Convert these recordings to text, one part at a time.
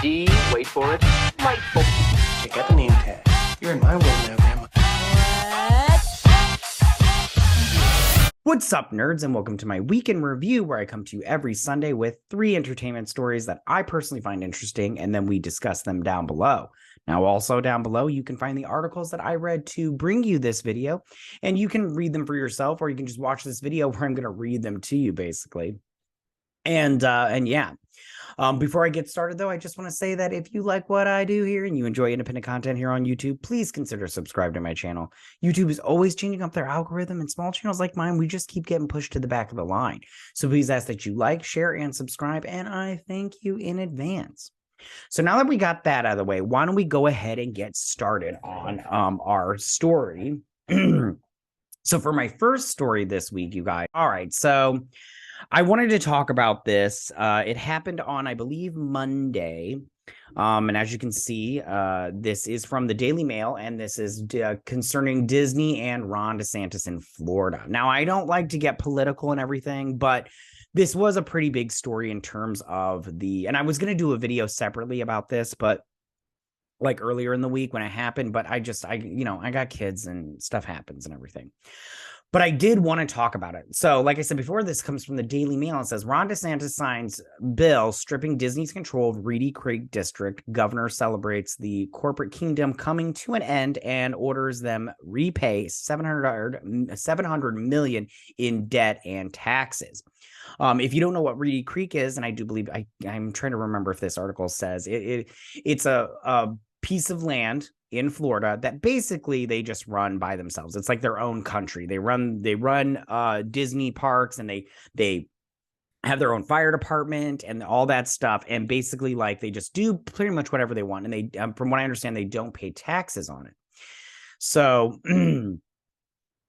D, wait for it, delightful. Check out the name tag. You're in my world now, Grandma. What's up, nerds, and welcome to my weekend review, where I come to you every Sunday with 3 entertainment stories that I personally find interesting, and then we discuss them down below. Now, also down below, you can find the articles that I read to bring you this video, and you can read them for yourself, or you can just watch this video where I'm going to read them to you, basically. And yeah. Before I get started, though, I just want to say that if you like what I do here and you enjoy independent content here on YouTube, please consider subscribing to my channel. YouTube is always changing up their algorithm, and small channels like mine, we just keep getting pushed to the back of the line. So please ask that you like, share, and subscribe, and I thank you in advance. So now that we got that out of the way, why don't we go ahead and get started on our story. So for my first story this week, you guys, all right, so I wanted to talk about this. It happened on, I believe, Monday. And as you can see, this is from the Daily Mail, and this is concerning Disney and Ron DeSantis in Florida. Now, I don't like to get political and everything, but this was a pretty big story in terms of and I was going to do a video separately about this, but like earlier in the week when it happened, but I got kids and stuff happens and everything. But I did want to talk about it. So, like I said before, this comes from the Daily Mail. It says, Ron DeSantis signs bill stripping Disney's control of Reedy Creek district. Governor celebrates the corporate kingdom coming to an end and orders them repay $700 million in debt and taxes. If you don't know what Reedy Creek is, and I do believe, I'm trying to remember if this article says, it's a piece of land in Florida that basically they just run by themselves. It's like their own country. They run Disney parks, and they have their own fire department and all that stuff. And basically, like, they just do pretty much whatever they want. And they, from what I understand, they don't pay taxes on it. So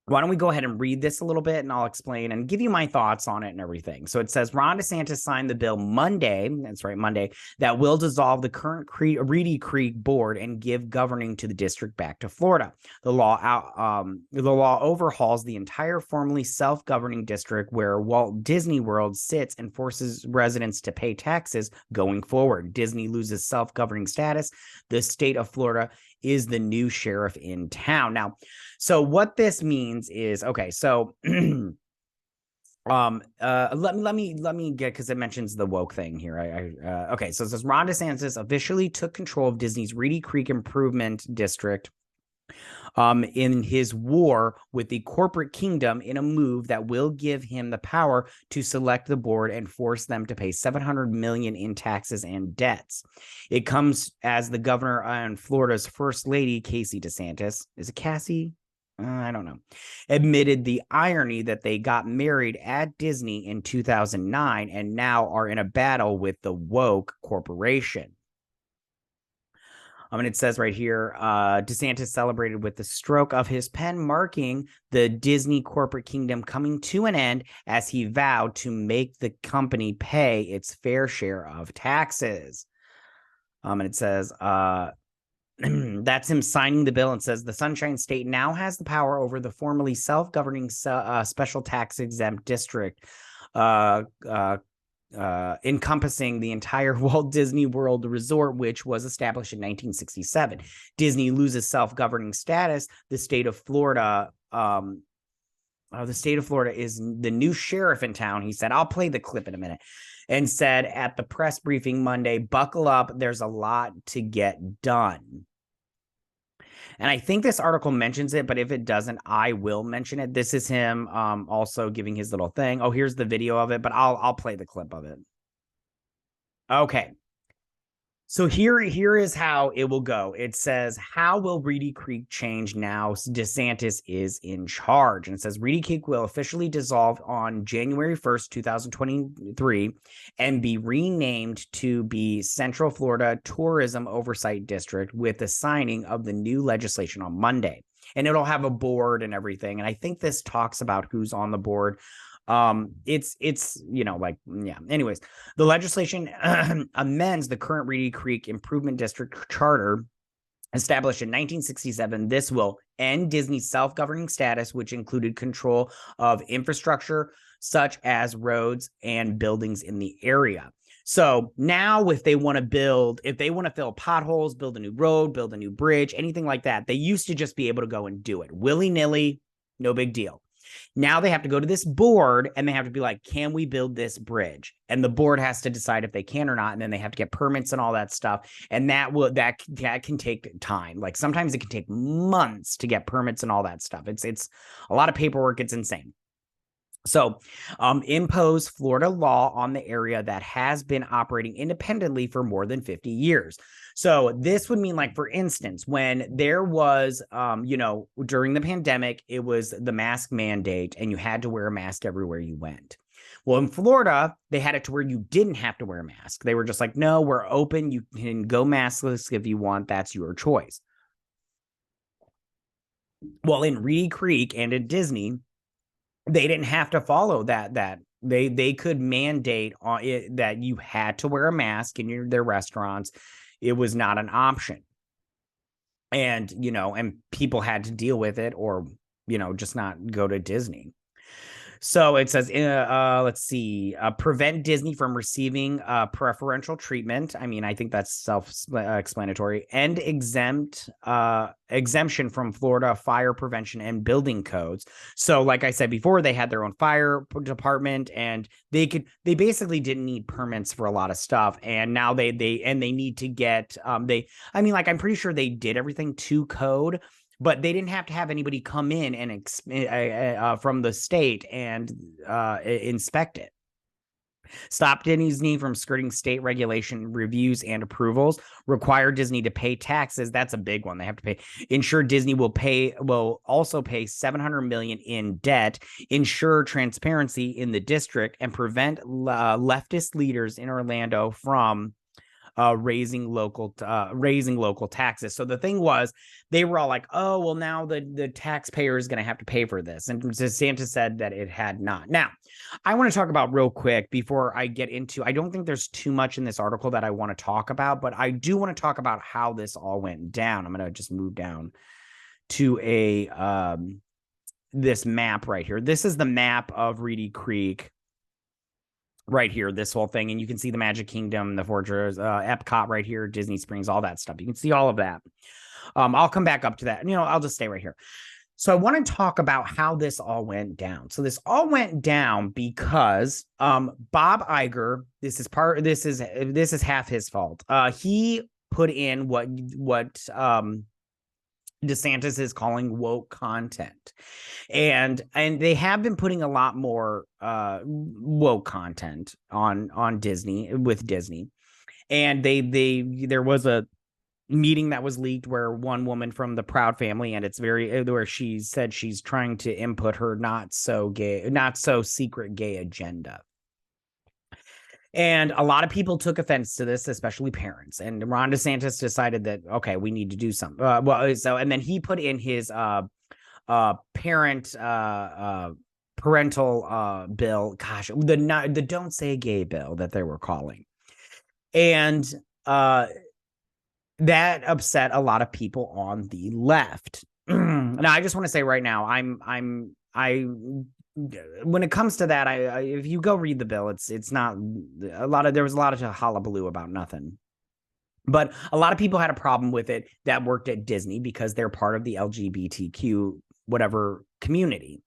why don't we go ahead and read this a little bit, and I'll explain and give you my thoughts on it and everything. So it says, Ron DeSantis signed the bill Monday, that's right, Monday, that will dissolve the current Reedy Creek board and give governing to the district back to Florida. The law overhauls the entire formerly self-governing district where Walt Disney World sits and forces residents to pay taxes going forward. Disney loses self-governing status. The state of Florida is the new sheriff in town. Now, so what this means is, okay, so let me get, because it mentions the woke thing here. Okay, so it says Ron DeSantis officially took control of Disney's Reedy Creek Improvement District in his war with the corporate kingdom, in a move that will give him the power to select the board and force them to pay $700 million in taxes and debts. It comes as the governor and Florida's first lady, Casey DeSantis, is it Cassie? I don't know, admitted the irony that they got married at Disney in 2009 and now are in a battle with the woke corporation. And it says right here, DeSantis celebrated with the stroke of his pen, marking the Disney corporate kingdom coming to an end, as he vowed to make the company pay its fair share of taxes. And it says, that's him signing the bill, and says the Sunshine State now has the power over the formerly self-governing special tax exempt district, encompassing the entire Walt Disney World Resort, which was established in 1967. Disney loses self-governing status. The state of Florida, is the new sheriff in town. He said, I'll play the clip in a minute, and said at the press briefing Monday, buckle up, there's a lot to get done. And I think this article mentions it, but if it doesn't, I will mention it. This is him also giving his little thing. Oh, here's the video of it, but I'll play the clip of it. Okay. So here is how it will go. It says, how will Reedy Creek change now DeSantis is in charge? And it says, Reedy Creek will officially dissolve on January 1st, 2023, and be renamed to be Central Florida Tourism Oversight District, with the signing of the new legislation on Monday. And it'll have a board and everything. And I think this talks about who's on the board. It's anyways, the legislation amends the current Reedy Creek Improvement District charter established in 1967. This will end Disney's self-governing status, which included control of infrastructure such as roads and buildings in the area. So now if they want to fill potholes, build a new road, build a new bridge, anything like that, they used to just be able to go and do it willy-nilly, no big deal. Now they have to go to this board and they have to be like, can we build this bridge? And the board has to decide if they can or not. And then they have to get permits and all that stuff. And that can take time. Like sometimes it can take months to get permits and all that stuff. It's a lot of paperwork. It's insane. So impose Florida law on the area that has been operating independently for more than 50 years. So this would mean, like, for instance, when there was, during the pandemic, it was the mask mandate and you had to wear a mask everywhere you went. Well, in Florida, they had it to where you didn't have to wear a mask. They were just like, no, we're open. You can go maskless if you want. That's your choice. Well, in Reedy Creek and in Disney, they didn't have to follow that they could mandate on it that you had to wear a mask in their restaurants. It was not an option. And, and people had to deal with it or, just not go to Disney. So it says, let's see, prevent Disney from receiving preferential treatment. I mean, I think that's self-explanatory. And exemption from Florida fire prevention and building codes. So like I said before, they had their own fire department and they basically didn't need permits for a lot of stuff. And now they need to get, I'm pretty sure they did everything to code, but they didn't have to have anybody come in and from the state and inspect it. Stop Disney from skirting state regulation reviews and approvals. Require Disney to pay taxes. That's a big one. They have to pay. Ensure Disney will also pay $700 million in debt. Ensure transparency in the district and prevent leftist leaders in Orlando from raising local taxes. So the thing was, they were all like, oh, well, now the taxpayer is going to have to pay for this. And DeSantis said that it had not. Now, I want to talk about real quick before I get into, I don't think there's too much in this article that I want to talk about, but I do want to talk about how this all went down. I'm going to just move down to this map right here. This is the map of Reedy Creek. Right here, this whole thing. And you can see the Magic Kingdom, the Fortress, Epcot right here, Disney Springs, all that stuff. You can see all of that. I'll come back up to that. I'll just stay right here. So I want to talk about how this all went down. So this all went down because Bob Iger, this is half his fault. He put in what DeSantis is calling woke content. And they have been putting a lot more woke content on Disney with Disney. And there was a meeting that was leaked where one woman from the Proud family, and it's where she said she's trying to input her not so secret gay agenda. And a lot of people took offense to this, especially parents. And Ron DeSantis decided that, okay, we need to do something. And then he put in his parental bill. Gosh, the don't say gay bill that they were calling. And that upset a lot of people on the left. Now, I just want to say right now, when it comes to that, if you go read the bill, it's not there was a lot of hullabaloo about nothing. But a lot of people had a problem with it that worked at Disney because they're part of the LGBTQ whatever community.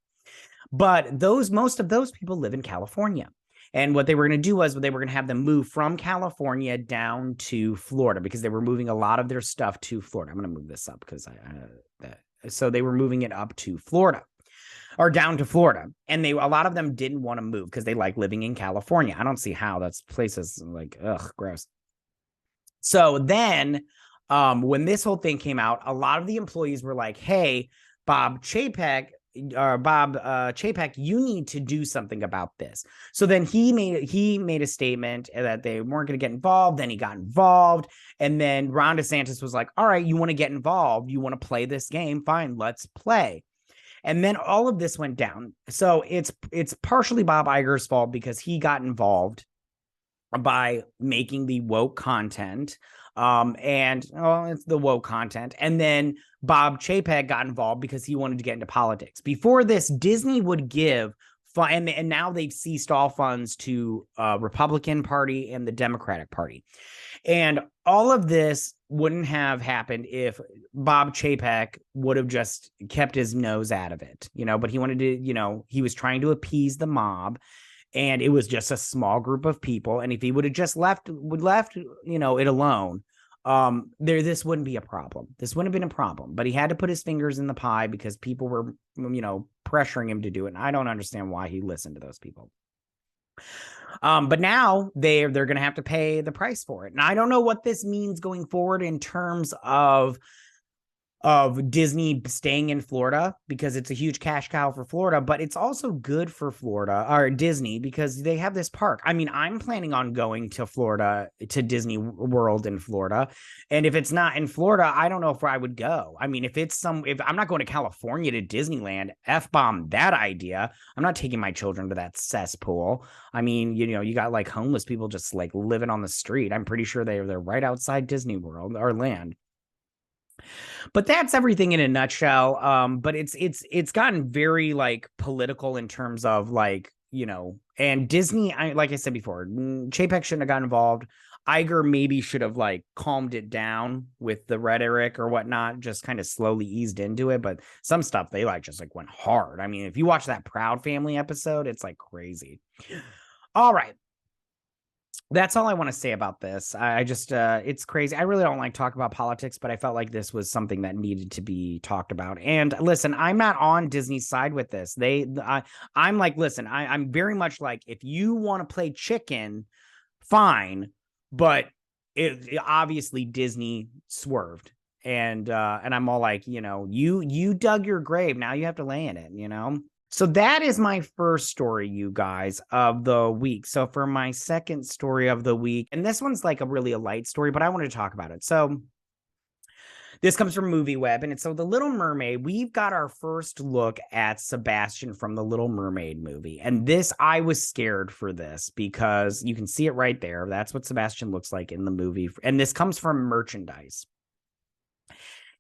But most of those people live in California. And what they were going to do was they were going to have them move from California down to Florida because they were moving a lot of their stuff to Florida. I'm going to move this up because so they were moving it up to Florida. Or down to Florida. And a lot of them didn't want to move because they like living in California. I don't see how. That's places like, ugh, gross. So then when this whole thing came out, a lot of the employees were like, hey, Bob Chapek, you need to do something about this. So then he made a statement that they weren't going to get involved. Then he got involved. And then Ron DeSantis was like, all right, you want to get involved. You want to play this game? Fine, let's play. And then all of this went down. So it's partially Bob Iger's fault because he got involved by making the woke content. It's the woke content. And then Bob Chapek got involved because he wanted to get into politics. Before this, Disney would give and now they've ceased all funds to Republican Party and the Democratic Party. And all of this wouldn't have happened if Bob Chapek would have just kept his nose out of it, but he wanted to, he was trying to appease the mob, and it was just a small group of people. And if he would have just left, it alone, this wouldn't be a problem. This wouldn't have been a problem, but he had to put his fingers in the pie because people were, pressuring him to do it. And I don't understand why he listened to those people. But now they're going to have to pay the price for it. And I don't know what this means going forward in terms of Disney staying in Florida, because it's a huge cash cow for Florida, but it's also good for Florida or Disney because they have this park. I mean, I'm planning on going to Florida, to Disney World in Florida. And if it's not in Florida, I don't know if I would go. I mean, if I'm not going to California to Disneyland, F-bomb that idea. I'm not taking my children to that cesspool. I mean, you got like homeless people just like living on the street. I'm pretty sure they're right outside Disney World or land. But that's everything in a nutshell. But it's gotten very like political in terms of like, and Disney, like I said before, Chapek shouldn't have gotten involved. Iger maybe should have like calmed it down with the rhetoric or whatnot, just kind of slowly eased into it. But some stuff they just went hard. I mean, if you watch that Proud Family episode, it's like crazy. All right. That's all I want to say about this. I just, it's crazy. I really don't like talk about politics, but I felt like this was something that needed to be talked about. And listen, I'm not on Disney's side with this. I'm like, listen, I'm very much like, if you want to play chicken, fine. But it obviously Disney swerved. And I'm all like, you dug your grave. Now you have to lay in it, So that is my first story, you guys, of the week. So for my second story of the week, and this one's like a light story, but I want to talk about it. So this comes from MovieWeb, and it's so The Little Mermaid. We've got our first look at Sebastian from the Little Mermaid movie. And this, I was scared for this because you can see it right there. That's what Sebastian looks like in the movie. And this comes from merchandise.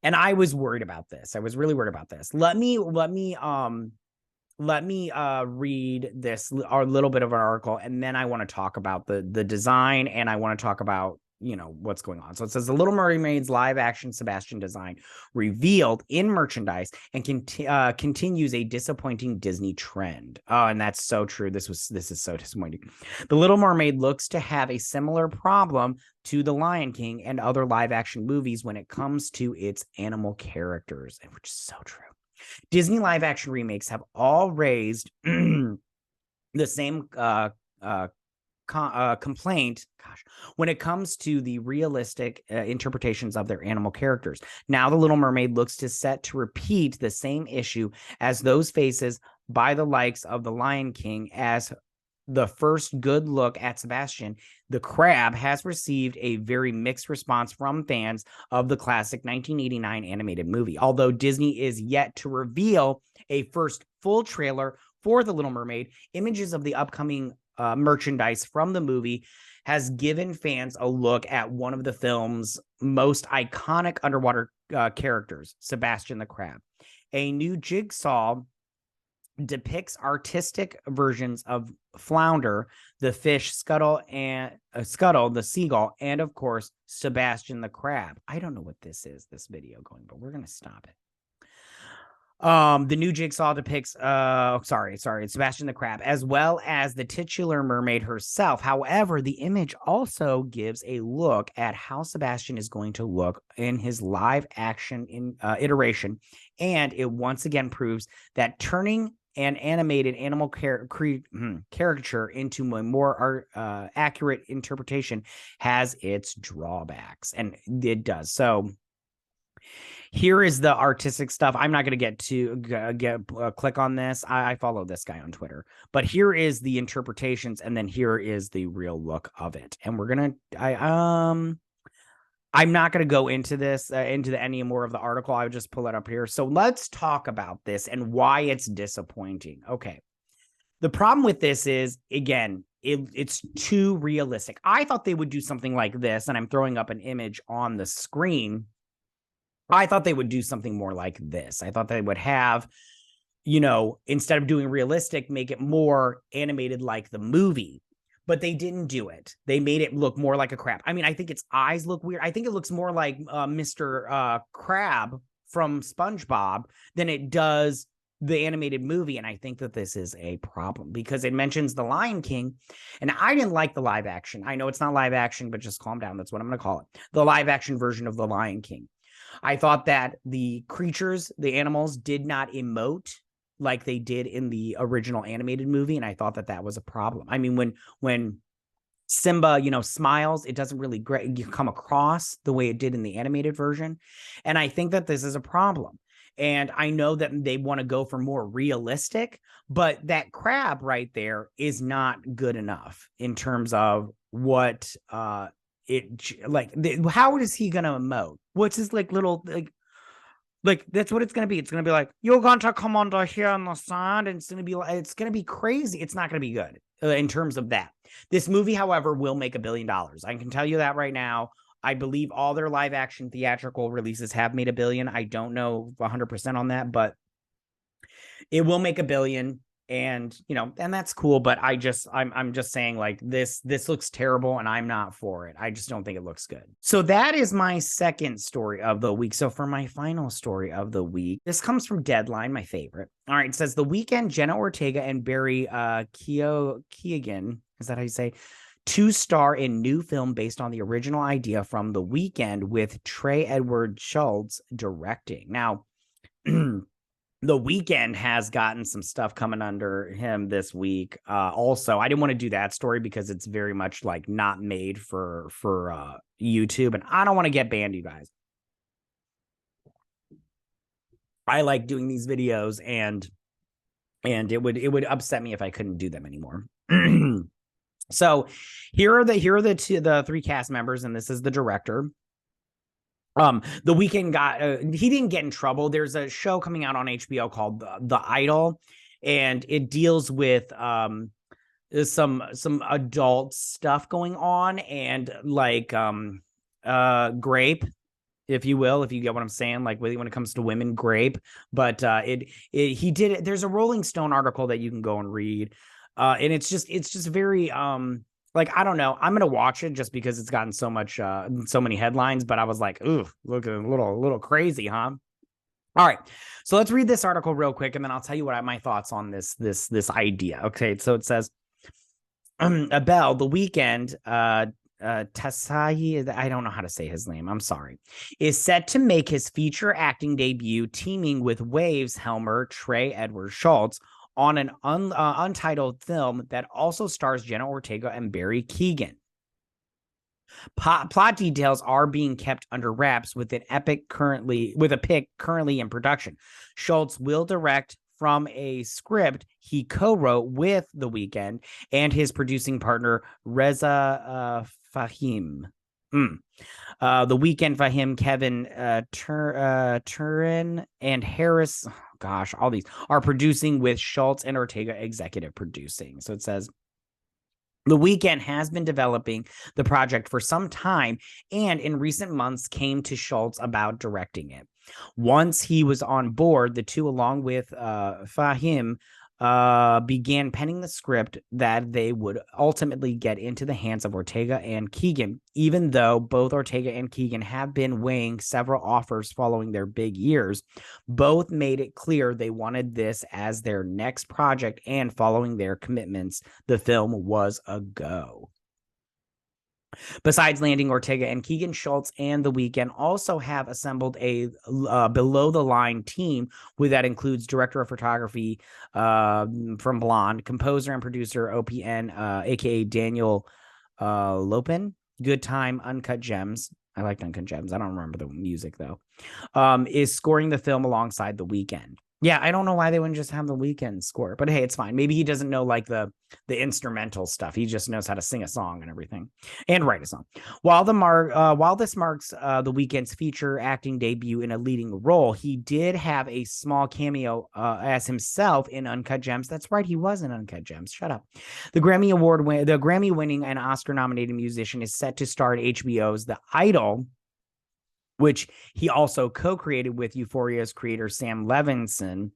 And I was worried about this. I was really worried about this. Let me read this, a little bit of an article, and then I want to talk about the design, and I want to talk about, what's going on. So it says The Little Mermaid's live action Sebastian design revealed in merchandise and continues a disappointing Disney trend. Oh, and that's so true. This is so disappointing. The Little Mermaid looks to have a similar problem to The Lion King and other live action movies when it comes to its animal characters, which is so true. Disney live action remakes have all raised the same complaint, when it comes to the realistic interpretations of their animal characters. Now The Little Mermaid looks set to repeat the same issue as those faces by the likes of The Lion King. As the first good look at Sebastian the Crab has received a very mixed response from fans of the classic 1989 animated movie. Although Disney is yet to reveal a first full trailer for The Little Mermaid, images of the upcoming merchandise from the movie has given fans a look at one of the film's most iconic underwater characters, Sebastian the Crab. A new jigsaw depicts artistic versions of Flounder, the fish, Scuttle, the seagull, and of course Sebastian the Crab. I don't know what this video going, but we're gonna stop it. The new jigsaw depicts Sebastian the Crab, as well as the titular mermaid herself. However, the image also gives a look at how Sebastian is going to look in his live action iteration, and it once again proves that turning an animated animal caricature into a more accurate interpretation has its drawbacks, and it does. So here is the artistic stuff. I'm not going to click on this. I follow this guy on Twitter, but here is the interpretations, and then here is the real look of it. And we're gonna, I'm not going to go into this, into any more of the article. I would just pull it up here. So let's talk about this and why it's disappointing. Okay. The problem with this is, again, it's too realistic. I thought they would do something like this, and I'm throwing up an image on the screen. I thought they would do something more like this. I thought they would have instead of doing realistic, make it more animated like the movie. But they didn't do it. They made it look more like a crab. I mean, I think its eyes look weird. I think it looks more like Mr. Crab from SpongeBob than it does the animated movie. And I think that this is a problem because it mentions the Lion King. And I didn't like the live action. I know it's not live action, but just calm down. That's what I'm going to call it. The live action version of the Lion King. I thought that the creatures, the animals, did not emote like they did in the original animated movie, and I thought that that was a problem. I mean, when Simba, smiles, it doesn't really come across the way it did in the animated version, and I think that this is a problem. And I know that they want to go for more realistic, but that crab right there is not good enough in terms of what how is he gonna emote? What's his little that's what it's going to be. It's going to be like, you're going to come under here on the side. And it's going to be crazy. It's not going to be good in terms of that. This movie, however, will make $1 billion. I can tell you that right now. I believe all their live action theatrical releases have made $1 billion. I don't know 100% on that, but it will make $1 billion. And, and that's cool. But I'm just saying this looks terrible and I'm not for it. I just don't think it looks good. So that is my second story of the week. So for my final story of the week, this comes from Deadline, my favorite. All right. It says the Weeknd, Jenna Ortega and Barry Keoghan. Is that how you say? To star in new film based on the original idea from The Weeknd with Trey Shults directing. Now, The Weeknd has gotten some stuff coming under him this week. Also, I didn't want to do that story because it's very much not made for YouTube, and I don't want to get banned, you guys. I like doing these videos, and it would upset me if I couldn't do them anymore. So here are the three cast members, and this is the director. The Weeknd he didn't get in trouble. There's a show coming out on HBO called The Idol, and it deals with some adult stuff going on, and grape, if you will, if you get what I'm saying, when it comes to women, grape. But he did it. There's a Rolling Stone article that you can go and read, and it's just very I don't know. I'm gonna watch it just because it's gotten so many headlines. But I was like, ooh, looking a little crazy, huh? All right, so let's read this article real quick, and then I'll tell you what my thoughts on this idea. Okay, so it says, Abel, The Weeknd, Tassayi, I don't know how to say his name. I'm sorry, is set to make his feature acting debut, teaming with Waves Helmer Trey Shults on an untitled film that also stars Jenna Ortega and Barry Keoghan. Plot details are being kept under wraps with a pick currently in production. Shults will direct from a script he co-wrote with The Weeknd and his producing partner Reza Fahim. The Weeknd, Fahim, Kevin Turin, and Harris. Gosh, all these are producing with Shults and Ortega executive producing. So it says The Weeknd has been developing the project for some time and in recent months came to Shults about directing it. Once he was on board, the two, along with Fahim, began penning the script that they would ultimately get into the hands of Ortega and Keoghan, even though both Ortega and Keoghan have been weighing several offers following their big years. Both made it clear they wanted this as their next project, and following their commitments, the film was a go. Besides landing Ortega and Keoghan, Shults and The Weeknd also have assembled a below-the-line team that includes director of photography from Blonde, composer and producer OPN, a.k.a. Daniel Lopin, Good Time, Uncut Gems. I liked Uncut Gems. I don't remember the music, though. Is scoring the film alongside The Weeknd. Yeah, I don't know why they wouldn't just have The Weeknd score, but hey, it's fine. Maybe he doesn't know the instrumental stuff. He just knows how to sing a song and everything, and write a song. While this marks The Weeknd's feature acting debut in a leading role, he did have a small cameo as himself in Uncut Gems. That's right, he was in Uncut Gems. Shut up. The Grammy-winning and Oscar-nominated musician is set to star in HBO's The Idol, which he also co-created with Euphoria's creator, Sam Levinson.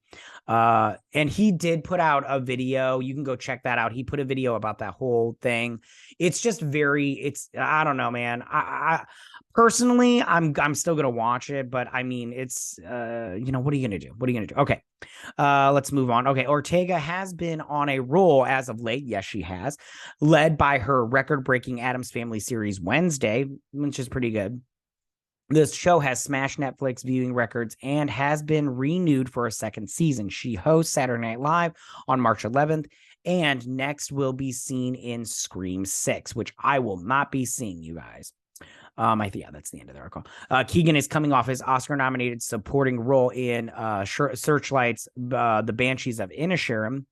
And he did put out a video. You can go check that out. He put a video about that whole thing. It's just I don't know, man. I personally, I'm still going to watch it, but I mean, it's, what are you going to do? What are you going to do? Okay. Let's move on. Okay. Ortega has been on a roll as of late. Yes, she has, led by her record-breaking Addams Family series Wednesday, which is pretty good. This show has smashed Netflix viewing records and has been renewed for a second season. She hosts Saturday Night Live on March 11th, and next will be seen in Scream 6, which I will not be seeing, you guys. I think, yeah, that's the end of the article. Keoghan is coming off his Oscar-nominated supporting role in Searchlight's The Banshees of Inisherin,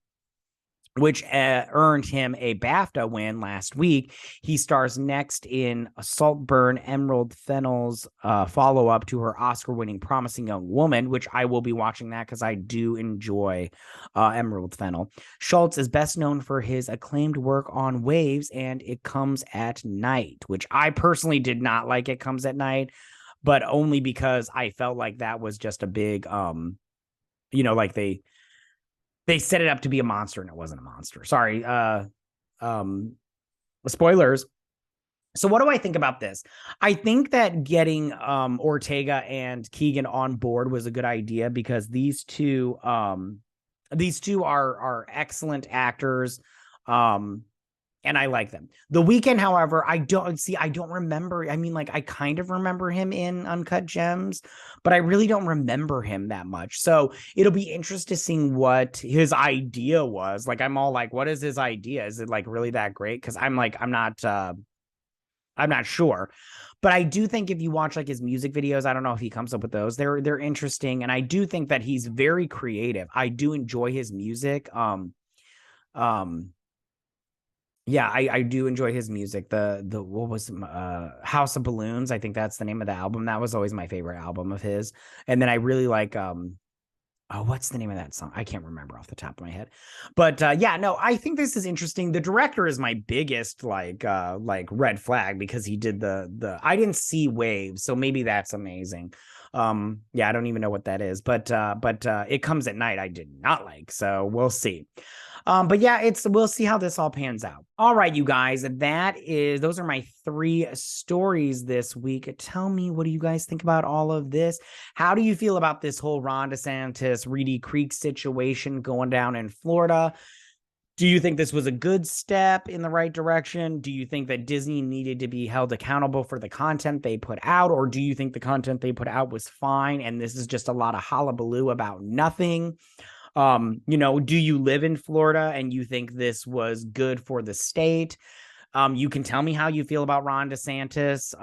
which earned him a BAFTA win last week. He stars next in Saltburn Emerald Fennell's follow-up to her Oscar-winning Promising Young Woman, which I will be watching that because I do enjoy Emerald Fennell. Shults is best known for his acclaimed work on Waves and It Comes at Night, which I personally did not like It Comes at Night, but only because I felt like that was just a big, like they set it up to be a monster and it wasn't a monster. Sorry. Spoilers. So what do I think about this? I think that getting Ortega and Keoghan on board was a good idea because these two are excellent actors. And I like them. The Weeknd, however, I don't remember. I mean, like, I kind of remember him in Uncut Gems, but I really don't remember him that much. So it'll be interesting seeing what his idea was. Like, I'm all like, what is his idea? Is it like really that great? Because I'm not sure. But I do think if you watch like his music videos, I don't know if he comes up with those. They're interesting. And I do think that he's very creative. I do enjoy his music. Yeah, I do enjoy his music. The what was House of Balloons? I think that's the name of the album. That was always my favorite album of his. And then I really like what's the name of that song? I can't remember off the top of my head. But yeah, no, I think this is interesting. The director is my biggest like red flag because he did the I didn't see Waves, so maybe that's amazing. Yeah, I don't even know what that is, but It Comes at Night I did not like, so we'll see. But yeah, we'll see how this all pans out. All right, you guys, those are my 3 stories this week. Tell me, what do you guys think about all of this? How do you feel about this whole Ron DeSantis, Reedy Creek situation going down in Florida? Do you think this was a good step in the right direction? Do you think that Disney needed to be held accountable for the content they put out? Or do you think the content they put out was fine and this is just a lot of hullabaloo about nothing? Do you live in Florida and you think this was good for the state? You can tell me how you feel about Ron DeSantis.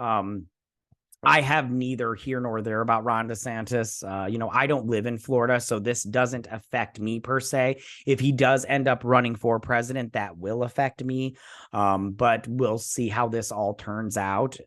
I have neither here nor there about Ron DeSantis. I don't live in Florida, so this doesn't affect me per se. If he does end up running for president, that will affect me. But we'll see how this all turns out.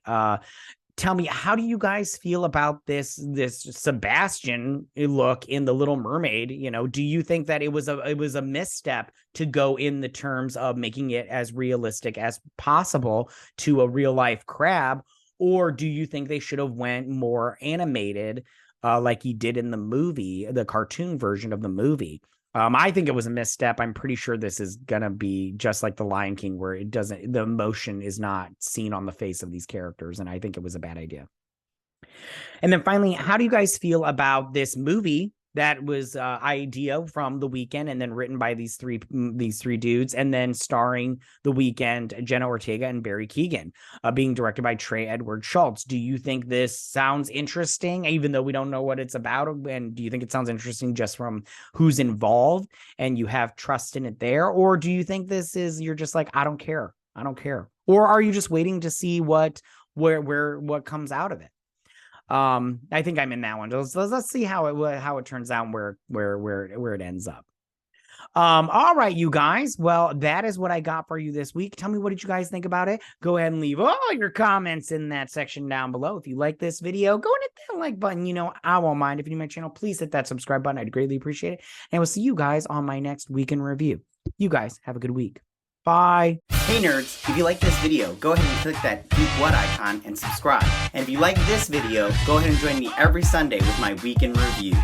Tell me, how do you guys feel about this Sebastian look in the Little Mermaid? Do you think that it was a misstep to go in the terms of making it as realistic as possible to a real life crab? Or do you think they should have went more animated like he did in the movie, the cartoon version of the movie? I think it was a misstep. I'm pretty sure this is going to be just like The Lion King, where the emotion is not seen on the face of these characters. And I think it was a bad idea. And then finally, how do you guys feel about this movie that was idea from The Weeknd and then written by these three dudes and then starring The Weeknd, Jenna Ortega, and Barry Keoghan, being directed by Trey Edward Shults? Do you think this sounds interesting, even though we don't know what it's about? And do you think it sounds interesting just from who's involved and you have trust in it there? Or do you think you're just like, I don't care. Or are you just waiting to see what comes out of it? I think I'm in that one. Let's see how it turns out and where it ends up. All right, you guys. Well, that is what I got for you this week. Tell me, what did you guys think about it? Go ahead and leave all your comments in that section down below. If you like this video, go and hit that like button. I won't mind. If you're new to my channel, please hit that subscribe button. I'd greatly appreciate it. And we'll see you guys on my next weekend review. You guys have a good week. Bye. Hey nerds, if you like this video, go ahead and click that Geek What icon and subscribe. And if you like this video, go ahead and join me every Sunday with my Week in Review.